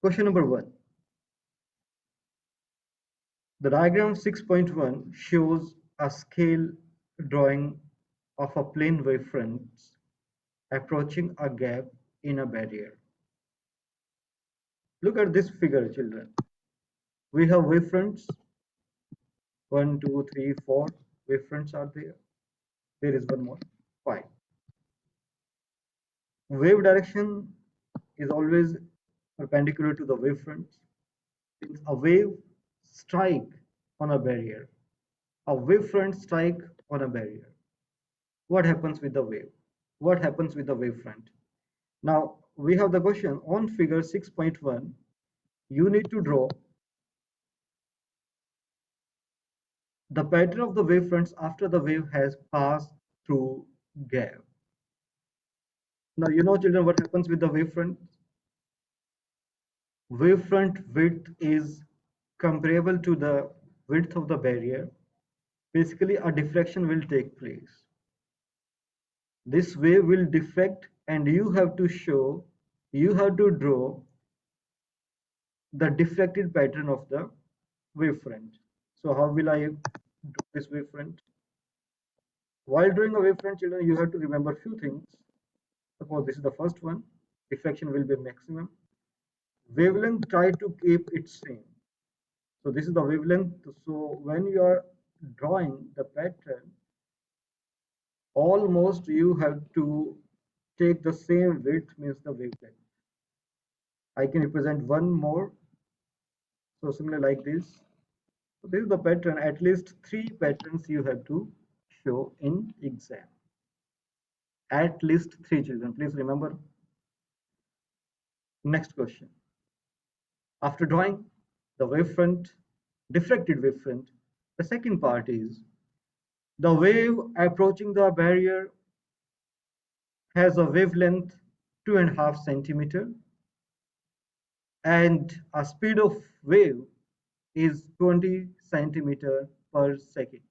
Question number 1. The diagram 6.1 shows a scale drawing of a plane wavefront approaching a gap in a barrier. Look at this figure, children. We have wavefronts. 1, 2, 3, 4 wavefronts are there. There is one more. 5. Wave direction is always perpendicular to the wavefront. Means a wave strike on a barrier. A wavefront strike on a barrier. What happens with the wave? What happens with the wavefront? Now we have the question on figure 6.1. You need to draw the pattern of the wavefronts after the wave has passed through gap. Now you know, children, what happens with the wavefront? Wavefront width is comparable to the width of the barrier. Basically, a diffraction will take place. This wave will diffract, and you have to draw the diffracted pattern of the wavefront. So how will I draw this wavefront? While drawing a wavefront, children, you have to remember few things. Suppose this is the first one, diffraction will be maximum. Wavelength, try to keep it same. So this is the wavelength. So when you are drawing the pattern, almost you have to take the same width, means the wavelength. I can represent one more. So similar like this. So this is the pattern. At least 3 patterns you have to show in exam. At least 3, children. Please remember. Next question. After drawing the wavefront, diffracted wavefront, the second part is the wave approaching the barrier has a wavelength 2.5 centimeter and a speed of wave is 20 centimeter per second.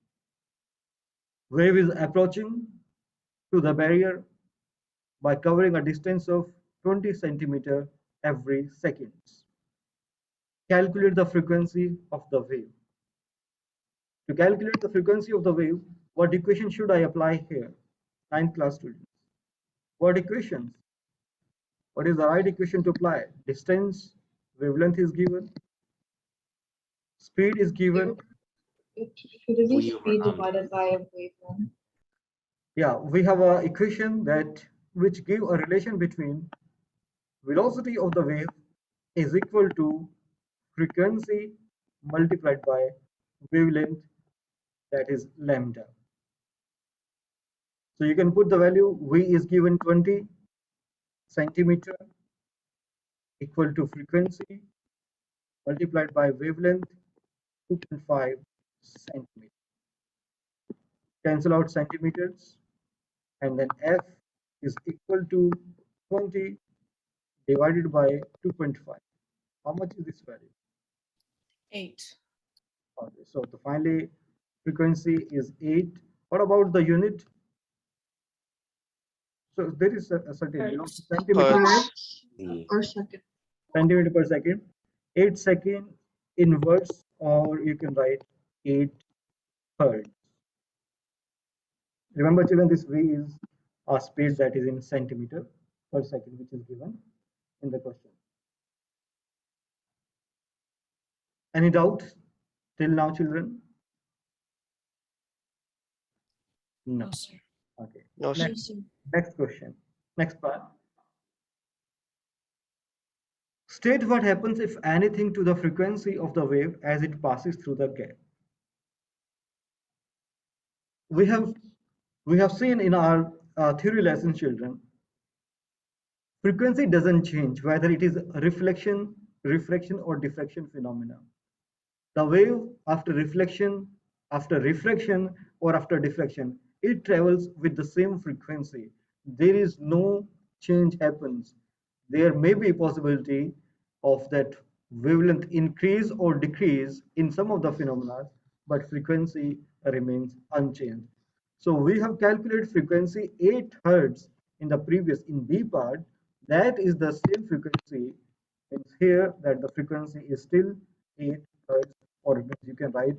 Wave is approaching to the barrier by covering a distance of 20 centimeter every second. Calculate the frequency of the wave. To calculate the frequency of the wave, what equation should I apply here? 9th class students. What equations? What is the right equation to apply? Distance, wavelength is given, speed is given. It should be speed divided by wavelength. Yeah, we have an equation that which give a relation between velocity of the wave is equal to frequency multiplied by wavelength, that is lambda. So you can put the value V is given 20 centimeter equal to frequency multiplied by wavelength 2.5 centimeter. Cancel out centimeters, and then F is equal to 20 divided by 2.5. How much is this value? 8. Okay, so the final frequency is 8. What about the unit? So there is a certain, you know, centimeter Or second. centimeter per second. 8 second inverse, or you can write 8 hertz. Remember, children, this V is a speed that is in centimeter per second, which is given in the question. Any doubts till now, children? No. No, sir. Okay. No, sir. Next question. Next part. State what happens if anything to the frequency of the wave as it passes through the gap. We have seen in our theory lesson, children, frequency doesn't change whether it is reflection, refraction, or diffraction phenomena. The wave after reflection, after refraction, or after diffraction, it travels with the same frequency. There is no change happens. There may be a possibility of that wavelength increase or decrease in some of the phenomena, but frequency remains unchanged. So we have calculated frequency 8 hertz in the previous, in B part. That is the same frequency Means here that the frequency is still 8 hertz, or it means you can write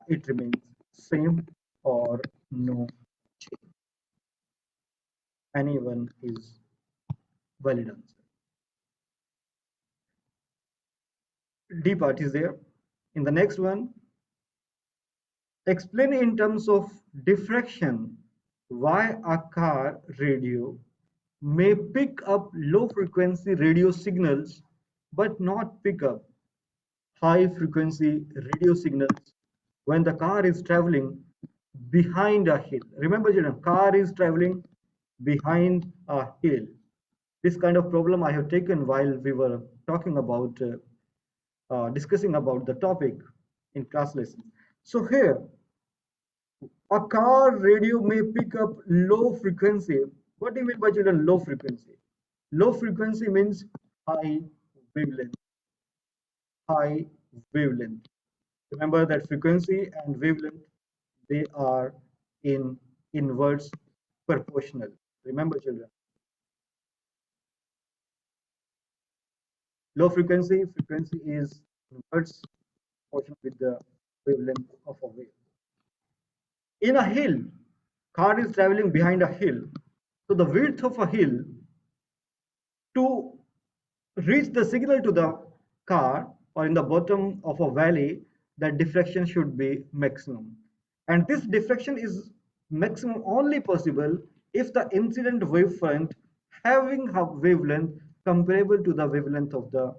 it remains same or no change. Anyone is valid answer. D part is there. In the next one, explain in terms of diffraction why a car radio may pick up low frequency radio signals but not pick up high frequency radio signals when the car is traveling behind a hill. Remember children, car is traveling behind a hill. This kind of problem I have taken while we were talking about discussing about the topic in class lesson. So here, a car radio may pick up low frequency. What do you mean by children low frequency? Low frequency means high wavelength. High wavelength. Remember that frequency and wavelength, they are in inverse proportional. Remember children. Low frequency, frequency is inverse proportional with the wavelength of a wave. In a hill, car is traveling behind a hill. So the width of a hill to reach the signal to the car or in the bottom of a valley, that diffraction should be maximum. And this diffraction is maximum only possible if the incident wavefront having a wavelength comparable to the wavelength of the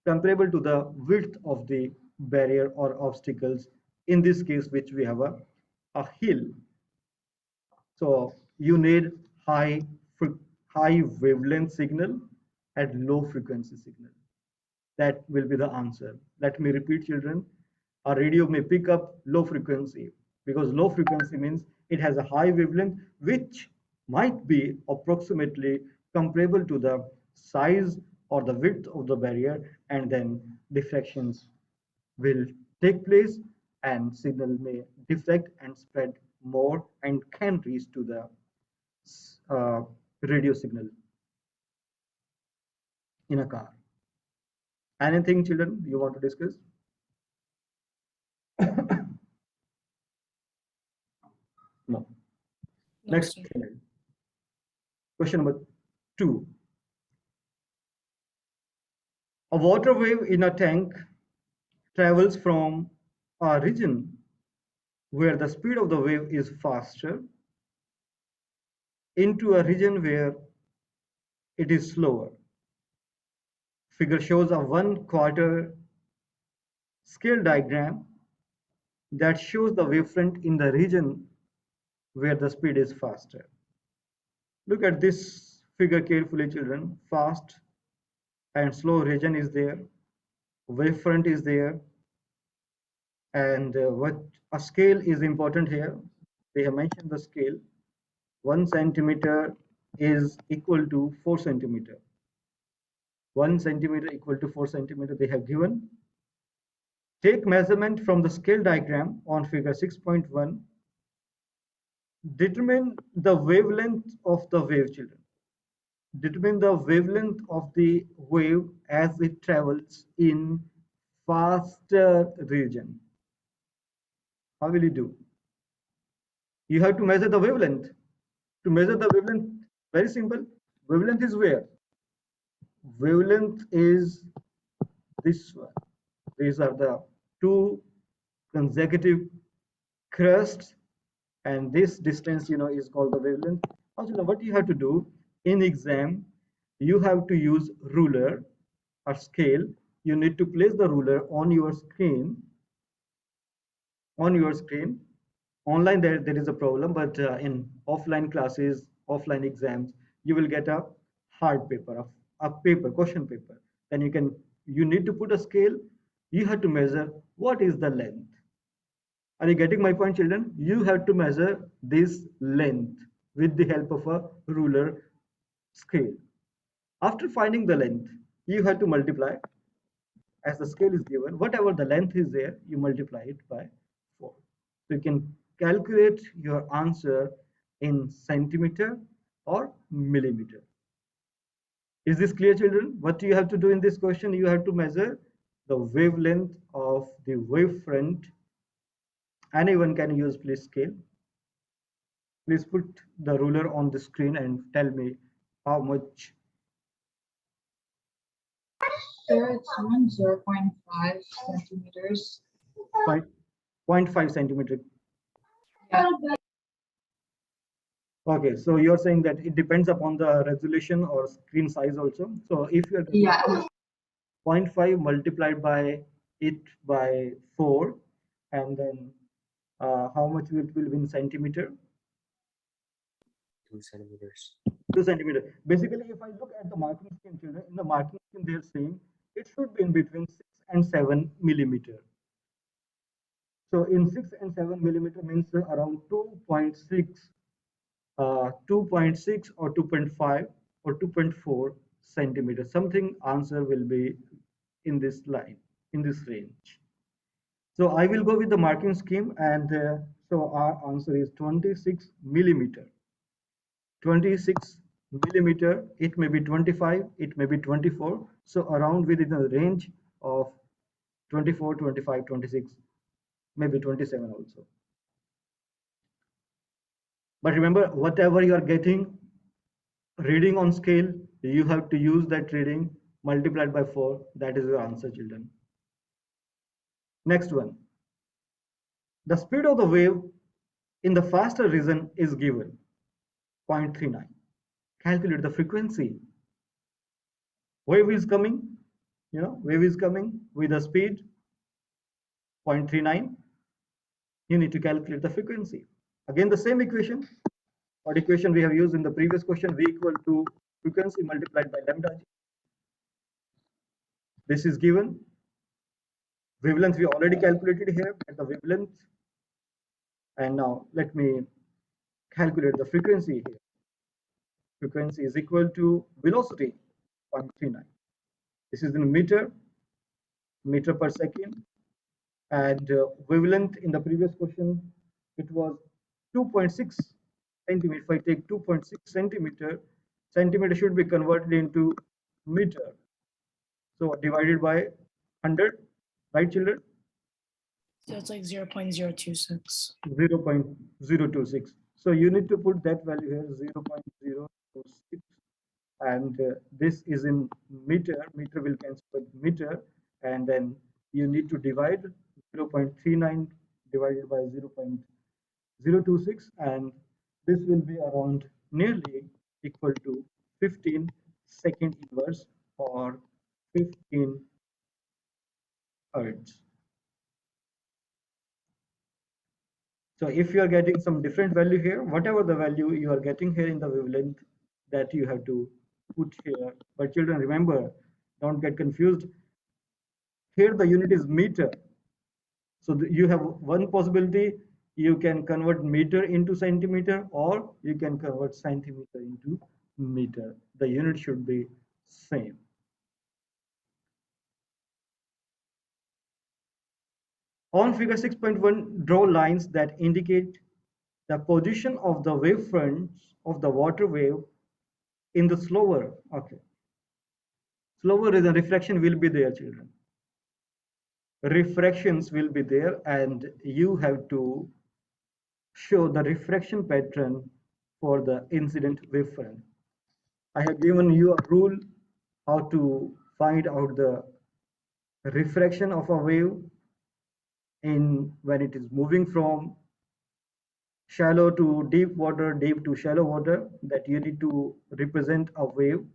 comparable to the width of the barrier or obstacles, in this case which we have a hill. So you need high high wavelength signal at low frequency signal. That will be the answer. Let me repeat, children. A radio may pick up low frequency because low frequency means it has a high wavelength which might be approximately comparable to the size or the width of the barrier, and then diffractions will take place and signal may deflect and spread more and can reach to the uh, radio signal in a car. Anything, children, you want to discuss? No. No, Next, sir. question number 2. A water wave in a tank travels from a region where the speed of the wave is faster into a region where it is slower. Figure shows a 1/4 scale diagram that shows the wavefront in the region where the speed is faster. Look at this figure carefully, children. Fast and slow region is there, wavefront is there, and what a scale is important here. They have mentioned the scale. 1 centimeter is equal to 4 centimeter. 1 centimeter equal to 4 centimeter they have given. Take measurement from the scale diagram on figure 6.1. Determine the wavelength of the wave, children. Determine the wavelength of the wave as it travels in faster region. How will you do? You have to measure the wavelength. To measure the wavelength, very simple. Wavelength is where? Wavelength is this one. These are the two consecutive crests, and this distance, is called the wavelength. Also, what you have to do in exam, you have to use ruler or scale. You need to place the ruler on your screen. Online there is a problem, but in offline classes, offline exams, you will get a hard paper, a paper, question paper. Then you need to put a scale. You have to measure what is the length. Are you getting my point, children? You have to measure this length with the help of a ruler scale. After finding the length, you have to multiply as the scale is given. Whatever the length is there, you multiply it by 4. So you can calculate your answer in centimeter or millimeter. Is this clear, children? What you have to do in this question, you have to measure the wavelength of the wavefront. Anyone can use, please scale. Please put the ruler on the screen and tell me how much. Sir, it's around 0.5 centimeters. 0.5 centimeter. Yeah. Okay, so you're saying that it depends upon the resolution or screen size also. So if you're getting Yeah. 0.5 multiplied by it by 4, and then how much it will be in centimeter? 2 centimeters. 2 centimeter. Basically, if I look at the marking scheme, children, in the marking scheme, they're saying it should be in between 6 and 7 millimeter. So in 6 and 7 millimeter means around 2.6, 2.6 or 2.5 or 2.4 centimeters. Something answer will be in this line, in this range. So I will go with the marking scheme, and so our answer is 26 millimeter. 26 millimeter, it may be 25, it may be 24. So around within the range of 24, 25, 26, maybe 27 also. But remember, whatever you are getting reading on scale, you have to use that reading multiplied by 4. That is your answer, children. Next one. The speed of the wave in the faster region is given 0.39. Calculate the frequency. Wave is coming, wave is coming with a speed 0.39. You need to calculate the frequency. Again, the same equation, or equation we have used in the previous question, V equal to frequency multiplied by lambda. This is given. Wavelength we already calculated here at the wavelength. And now let me calculate the frequency here. Frequency is equal to velocity 0.39. This is in meter per second. And wavelength in the previous question, it was 2.6 centimeter. If I take 2.6 centimeter, centimeter should be converted into meter. So divided by 100, right, children? So it's like 0.026. 0.026. So you need to put that value here, 0.026, and this is in meter. Meter will cancel with meter, and then you need to divide 0.39 divided by 0.026, and this will be around nearly equal to 15 second inverse or 15 hertz. So if you are getting some different value here, whatever the value you are getting here in the wavelength, that you have to put here. But children, remember, don't get confused. Here the unit is meter. So you have one possibility, you can convert meter into centimeter, or you can convert centimeter into meter. The unit should be same. On figure 6.1, draw lines that indicate the position of the wavefronts of the water wave in the slower. Okay. Slower is a refraction will be there, children. Refractions will be there, and you have to show the refraction pattern for the incident wavefront. I have given you a rule how to find out the refraction of a wave in when it is moving from shallow to deep water, deep to shallow water, that you need to represent a wave.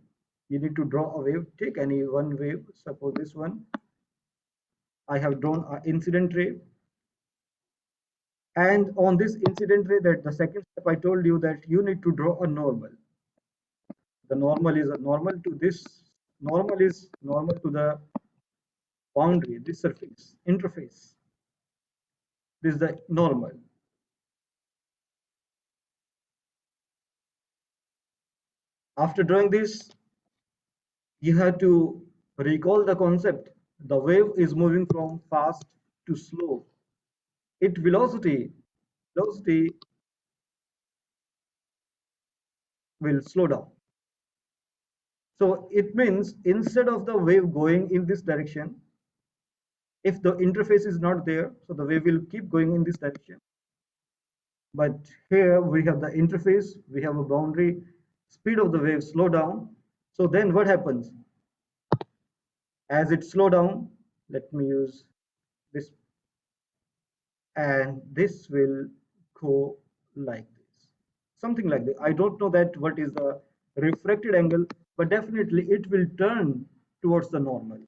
You need to draw a wave. Take any one wave, suppose this one. I have drawn an incident ray. And on this incident ray, that the second step I told you that you need to draw a normal. The normal is a normal to this, normal is normal to the boundary, this surface, interface. This is the normal. After drawing this, you have to recall the concept. The wave is moving from fast to slow. Its velocity will slow down. So it means instead of the wave going in this direction, if the interface is not there, so the wave will keep going in this direction. But here we have the interface, we have a boundary, speed of the wave slow down. So then what happens? As it slow down, let me use this, and this will go like this, something like this. I don't know that what is the refracted angle, but definitely it will turn towards the normal.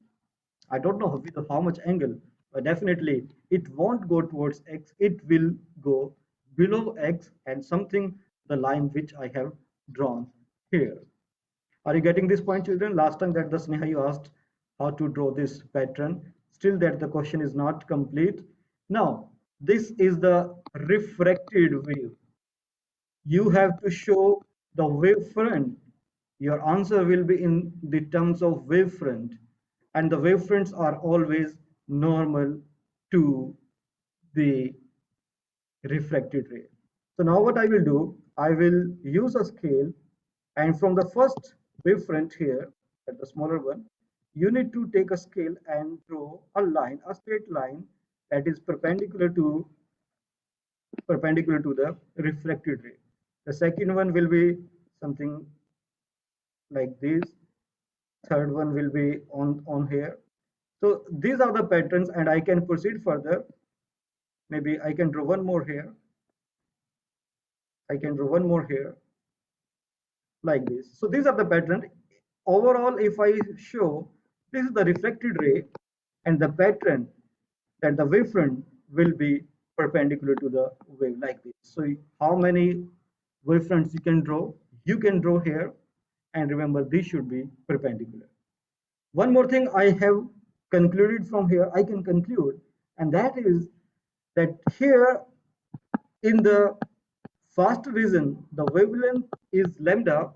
I don't know with how much angle, but definitely it won't go towards x, it will go below x and something the line which I have drawn here. Are you getting this point, children? Last time that the Sneha you asked how to draw this pattern, still that the question is not complete. Now, this is the refracted wave. You have to show the wavefront. Your answer will be in the terms of wavefront, and the wavefronts are always normal to the refracted ray. So now what I will do, I will use a scale, and from the first wavefront here, at the smaller one, you need to take a scale and draw a line, a straight line that is perpendicular to the refracted ray. The second one will be something like this. Third one will be on here. So these are the patterns, and I can proceed further. Maybe I can draw one more here. I can draw one more here like this. So these are the pattern. Overall, if I show this is the reflected ray, and the pattern that the wavefront will be perpendicular to the wave like this. So how many wavefronts you can draw? You can draw here, and remember this should be perpendicular. One more thing I have concluded from here, I can conclude, and that is that here in the fast region, the wavelength is lambda,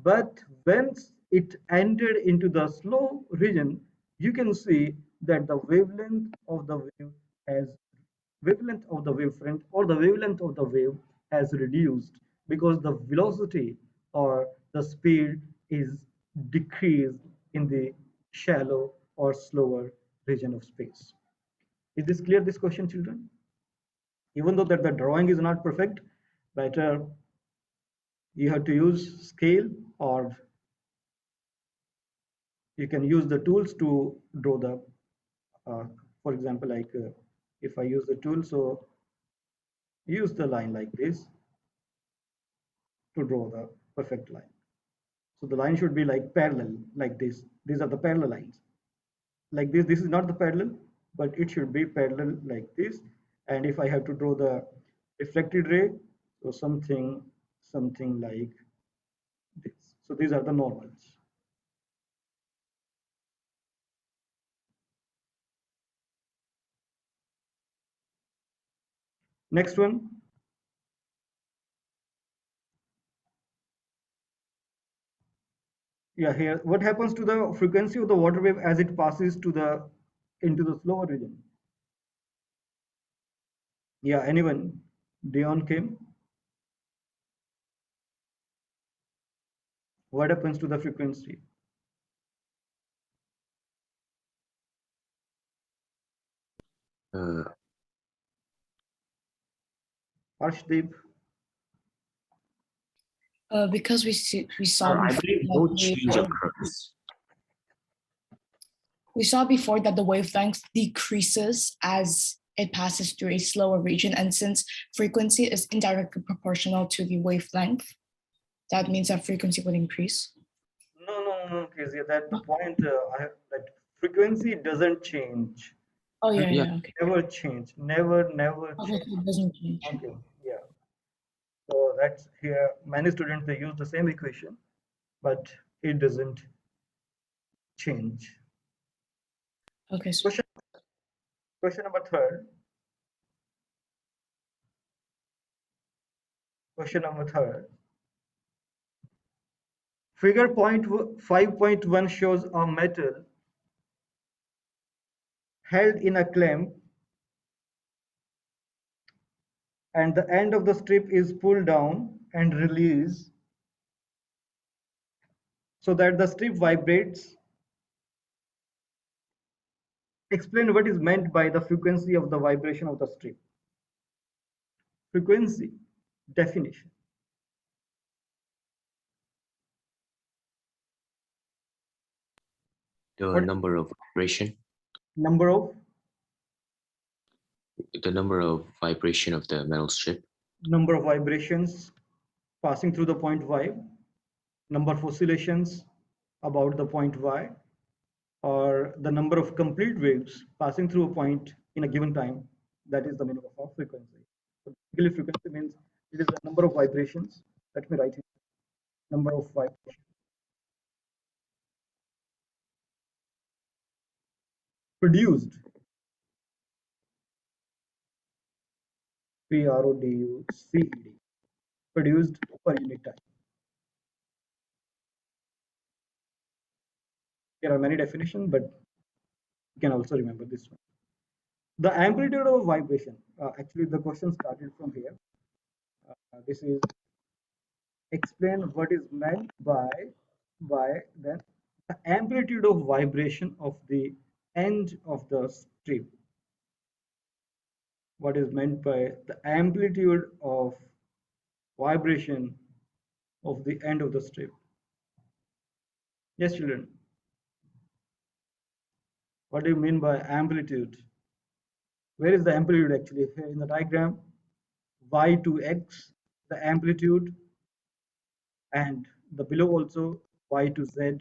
but once it entered into the slow region, you can see that the wavelength of the wave has wavelength of the wavefront or the wavelength of the wave has reduced because the velocity or the speed is decreased in the shallow or slower region of space. Is this clear, this question, children? Even though that the drawing is not perfect, but you have to use scale, or you can use the tools to draw the uh, for example, like if I use the tool, so use the line like this to draw the perfect line. So the line should be like parallel, like this. These are the parallel lines like this is not the parallel, but it should be parallel like this. And if I have to draw the reflected ray, so something like this. So these are the normals. Next one. Yeah, here what happens to the frequency of the water wave as it passes to the into the slower region? Yeah, anyone? Dion came. What happens to the frequency? Uh, Arshdeep. Because we saw I before believe that no change occurs. we saw before that the wavelength decreases as it passes through a slower region, and since frequency is indirectly proportional to the wavelength, that means that frequency would increase. No, Kezia, that the point I have, that frequency doesn't change. Oh yeah, Yeah. yeah, okay. Never change. Never Okay, change. so it doesn't change. Okay. Yeah. So that's here. Many students they use the same equation, but it doesn't change. Okay, so Question number third. Question number third. Figure point 5.1 shows a metal held in a clamp, and the end of the strip is pulled down and released. so that the strip vibrates. Explain what is meant by the frequency of the vibration of the strip. Frequency definition. The What number of vibration, number of the number of vibration of the metal strip, vibrations passing through the point Y, number of oscillations about the point Y, or the number of complete waves passing through a point in a given time. That is the meaning of our frequency. So basically, frequency means it is the number of vibrations. Let me write it. Number of vibrations produced. Produced produced per unit time. There are many definitions, but you can also remember this one. The amplitude of vibration. Actually, the question started from here. This is explain what is meant by then the amplitude of vibration of the end of the strip. What is meant by the amplitude of vibration of the end of the strip? Yes, children. What do you mean by amplitude? Where is the amplitude actually? Here in the diagram, y to x, the amplitude, and the below also y to z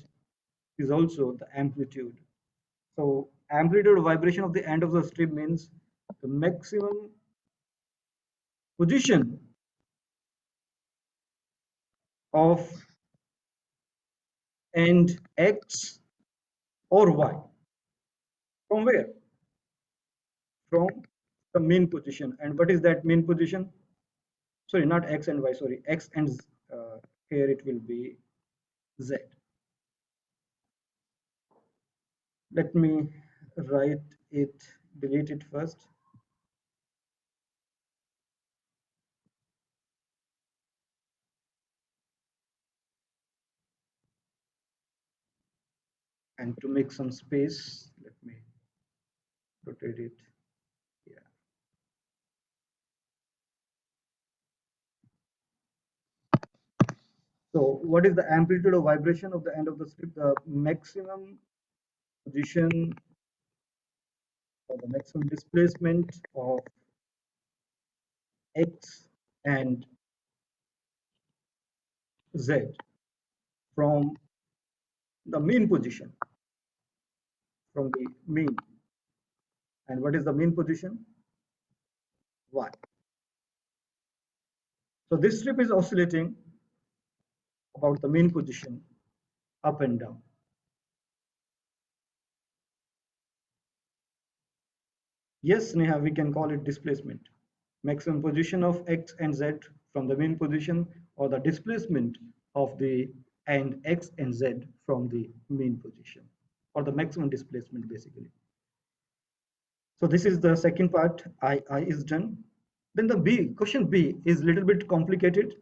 is also the amplitude. So amplitude of vibration of the end of the strip means the maximum position of end x or y. From where? From the mean position. And what is that mean position? Sorry, not x and y, sorry, x and here it will be z. Let me write it, delete it first. And to make some space, let me rotate it. Yeah. So what is the amplitude of vibration of the end of the strip? The maximum position or the maximum displacement of x and z from the mean position, from the mean. And what is the mean position? Y. So this strip is oscillating about the mean position up and down. Yes, Neha, we can call it displacement. Maximum position of x and z from the mean position, or the displacement of the end x and z from the mean position, or the maximum displacement basically. So this is the second part. I is done. Then the B, question B is a little bit complicated,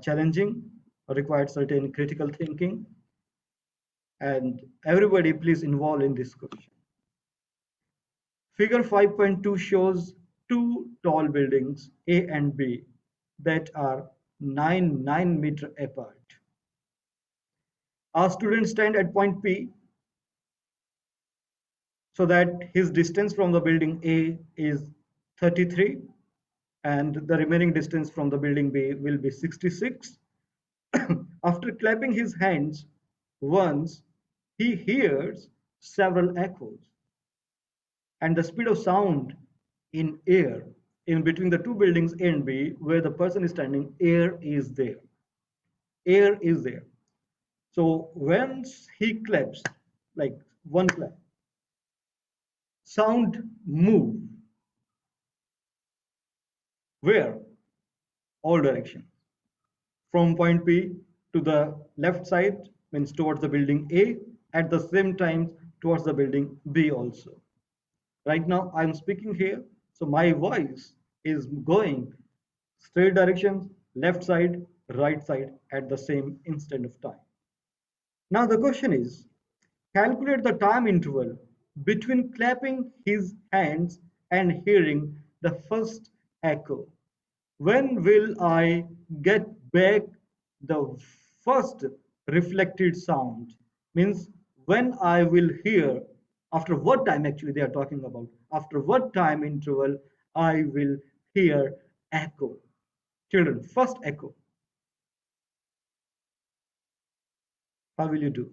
challenging, required certain critical thinking, and everybody please involve in this question. Figure 5.2 shows two tall buildings A and B that are 9 meters apart. Our student stand at point P so that his distance from the building A is 33 and the remaining distance from the building B will be 66. After clapping his hands once, he hears several echoes, and the speed of sound in air in between the two buildings A and B where the person is standing, air is there. Air is there. So once he claps, like one clap, sound move. Where? All direction. From point P to the left side means towards the building A, at the same time towards the building B also. Right now I'm speaking here, so my voice is going straight directions, left side, right side at the same instant of time. Now the question is, calculate the time interval between clapping his hands and hearing the first echo. When will I get back the first reflected sound? Means when I will hear, after what time actually they are talking about, after what time interval I will hear echo. Children, first echo. How will you do?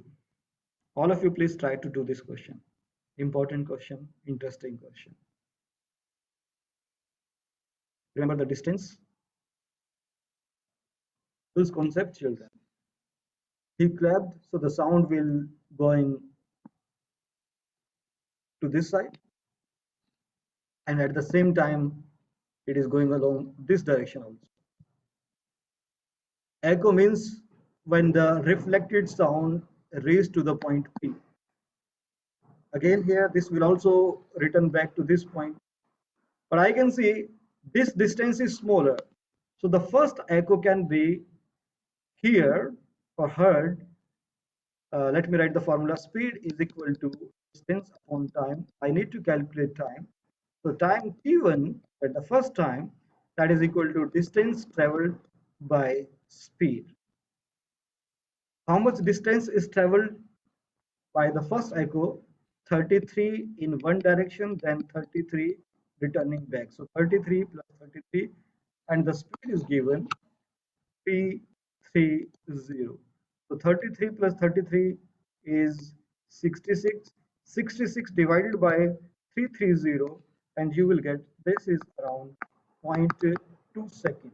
All of you please try to do this question. Important question, interesting question. Remember the distance? This concept, children. He clapped, so the sound will going to this side, and at the same time, it is going along this direction also. Echo means when the reflected sound raised to the point P. Again here, this will also return back to this point. But I can see this distance is smaller. So the first echo can be here or heard. Let me write the formula. Speed is equal to distance upon time. I need to calculate time. So time t1 at the first time, that is equal to distance traveled by speed. How much distance is traveled by the first echo? 33 in one direction, then 33 returning back. So 33 plus 33, and the speed is given P30. So 33 plus 33 is 66. 66 divided by 330, and you will get this is around 0.2 seconds.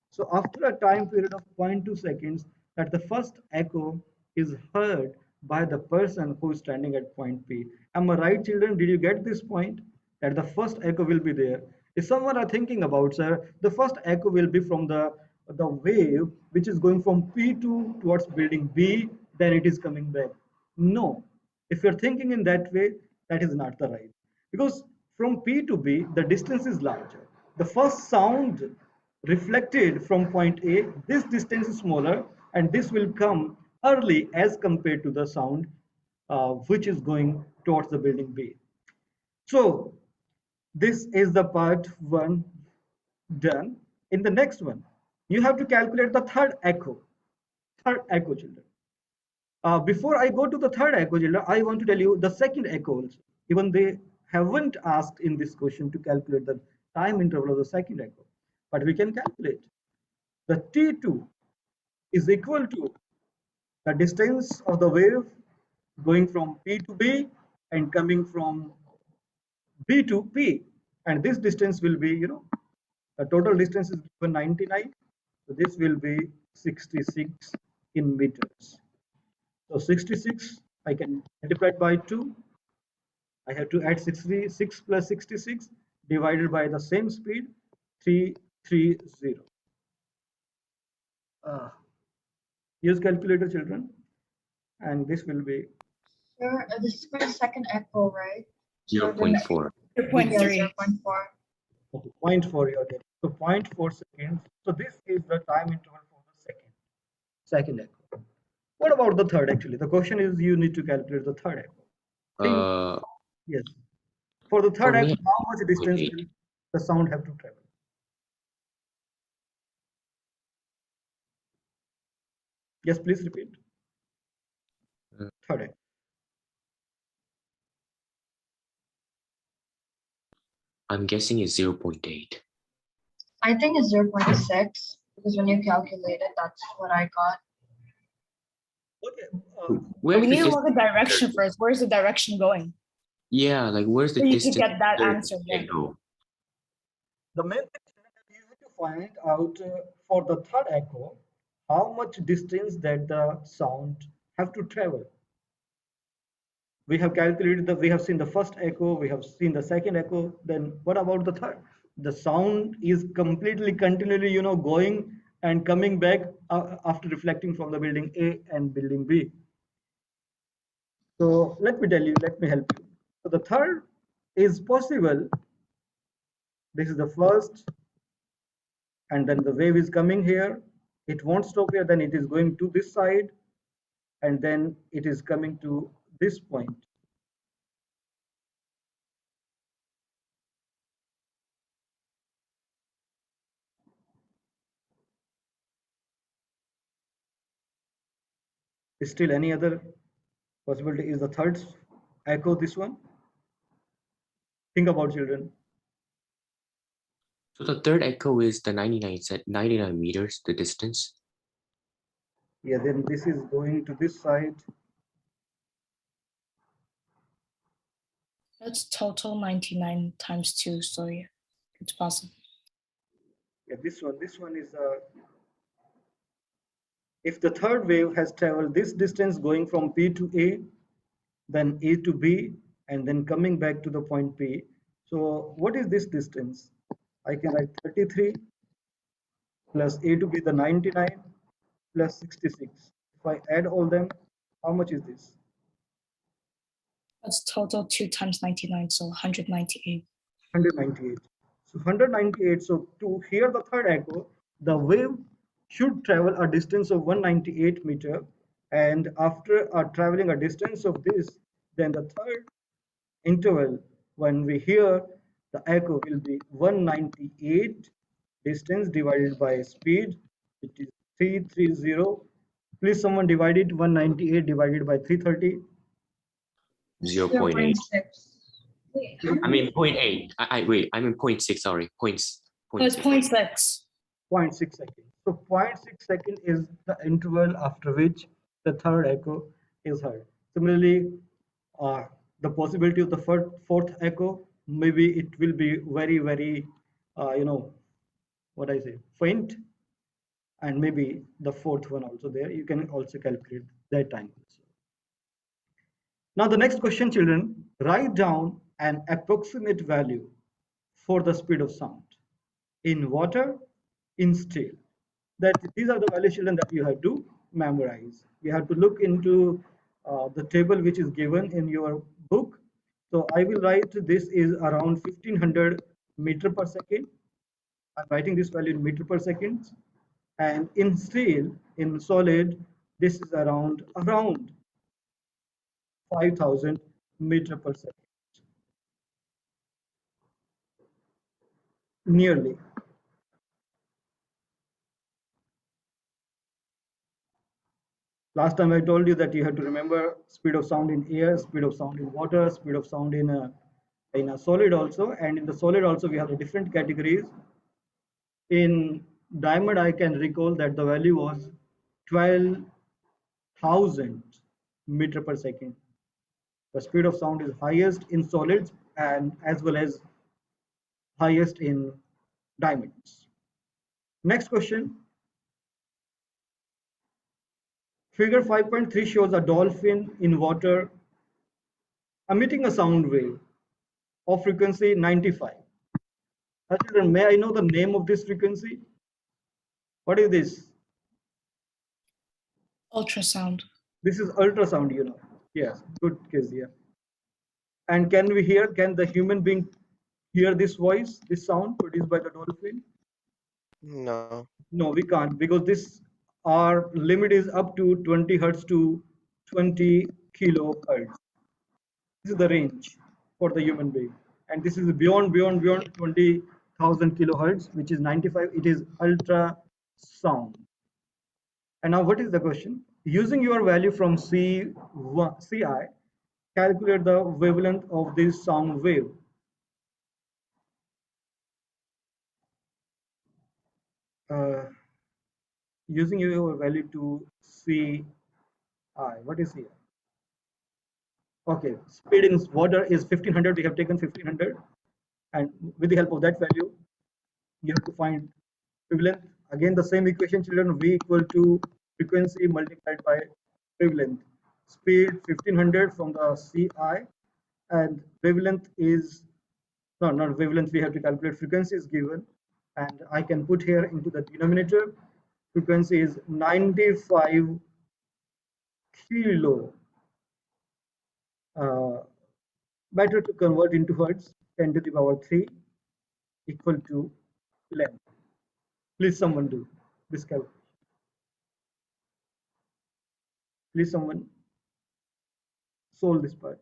So after a time period of 0.2 seconds, that the first echo is heard by the person who is standing at point P. Am I right, children? Did you get this point? That the first echo will be there. If someone are thinking about, sir, the first echo will be from the wave which is going from P2 towards building B, then it is coming back. No. If you're thinking in that way, that is not the right. Because from P to B, the distance is larger. The first sound reflected from point A, this distance is smaller, and this will come early as compared to the sound which is going towards the building B. So this is the part one done. In the next one, you have to calculate the third echo. Third echo, children. Before I go to the third echo, children, I want to tell you the second echo also. Even they haven't asked in this question to calculate the time interval of the second echo, but we can calculate. The T2 is equal to the distance of the wave going from P to B and coming from B to P. And this distance will be, the total distance is given 99. So this will be 66 in meters. So 66, I can multiply by 2. I have to add 66 plus 66 divided by the same speed, 330. Use calculator, children. And this will be Sure, this is for the second echo, right? 0.4. 0.3. 0.4. okay, 0.4 you're getting. So 0.4 seconds. So this is the time interval for the second echo. What about the third actually? The question is you need to calculate the third echo. Think, yes. For the For third me, echo, how much distance 0.8. will the sound have to travel? Yes, please repeat. Uh, Third echo. I'm guessing it's 0.8. I think it's 0.6 because when you calculate it, that's what I got. Okay. But Where's we the need to look at distance? direction first. Where's the direction going? Yeah, like where's the So you can distance? get that after answer then. echo? The main thing that you have to find out for the third echo, how much distance that the sound have to travel. We have calculated that we have seen the first echo, we have seen the second echo, then what about the third? The sound is completely continually, going and coming back after reflecting from the building A and building B. So let me tell you, let me help you. So the third is possible. This is the first, and then the wave is coming here. It won't stop here, then it is going to this side. and then it is coming to this point. Still, any other possibility is the third echo, this one? Think about, children. So the third echo is the 99 meters, the distance. Yeah, then this is going to this side. That's total 99 times 2, so yeah, it's possible. Yeah, this one is if the third wave has traveled this distance going from P to A, then A to B, and then coming back to the point P. So what is this distance? I can write 33 plus A to B, the 99 plus 66. If I add all them, how much is this? That's total 2 times 99, so 198. 198. So 198. So to hear the third echo, the wave should travel a distance of 198 meter, and after traveling a distance of this, then the third interval when we hear the echo will be 198 distance divided by speed, which is 330. Please someone divide it, 198 divided by 330. 0.8. 0.6. Wait, I mean 0.8. I wait. I mean 0.6. Sorry, points. So it's 0.6. 0.6 seconds. So 0.6 second is the interval after which the third echo is heard. Similarly, the possibility of the fourth echo, maybe it will be very, very, what I say, faint, and maybe the fourth one also there. You can also calculate that time. Now the next question, children, write down an approximate value for the speed of sound in water, in steel. That these are the values, children, that you have to memorize. You have to look into the table which is given in your book. So I will write this is around 1500 meter per second. I'm writing this value in meter per second. And in steel, in solid, this is around 5000 meter per second. Nearly. Last time I told you that you have to remember speed of sound in air, speed of sound in water, speed of sound in a solid also, and in the solid also we have the different categories. In diamond, I can recall that the value was 12,000 meter per second. The speed of sound is highest in solids and as well as highest in diamonds. Next question. Figure 5.3 shows a dolphin in water emitting a sound wave of frequency 95. Children, may I know the name of this frequency? What is this? Ultrasound. This is ultrasound, you know. Yes, good case here. And can the human being hear this voice, this sound produced by the dolphin? No. No, we can't, because this our limit is up to 20 hertz to 20 kilohertz. This is the range for the human being, and this is beyond 20,000 kilohertz, which is 95. It is ultrasound. And now, what is the question? Using your value from CI, calculate the wavelength of this sound wave. Uh, Using your value to CI, what is here? Okay, speed in water is 1500. We have taken 1500, and with the help of that value, you have to find wavelength. Again, the same equation, children. V equal to frequency multiplied by wavelength. Speed 1500 from the CI, and wavelength is no, not wavelength. We have to calculate frequency is given, and I can put here into the denominator. Frequency is 95 kilo. Uh, Better to convert into hertz. 10 to the power 3 equal to length. Please, someone do this calculation. Please someone solve this part.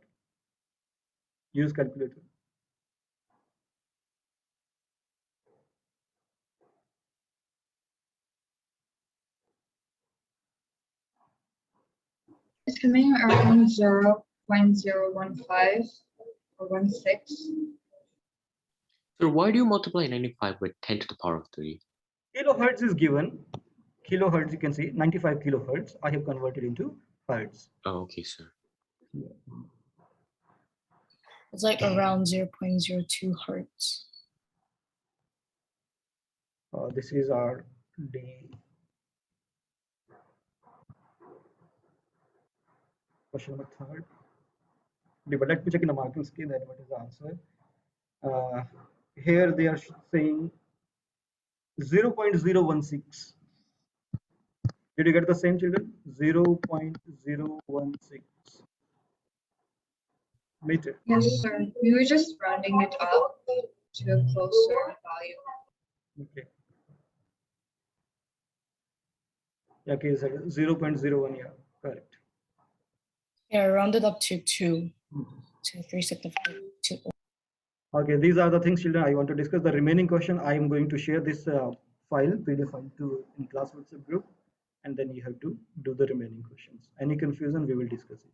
Use calculator. It's coming around 0.015 or 16. So why do you multiply 95 with 10 to the power of 3? Kilohertz is given. Kilohertz, you can see 95 kilohertz. I have converted into hertz. Oh, okay, sir. It's like around 0.02 hertz. This is our D. Question number 3. But let me check in the marking scheme that what is the answer. Here they are saying 0.016. Did you get the same, children? 0.016 meter. Yes, sir. We were just rounding it up to a closer value. Okay. Okay, 0.01. Yeah, correct. Yeah, rounded up to 2. To 3 significant 2. Okay, these are the things, children, I want to discuss. The remaining question, I am going to share this file, PDF file, in class WhatsApp group, and then you have to do the remaining questions. Any confusion, we will discuss it.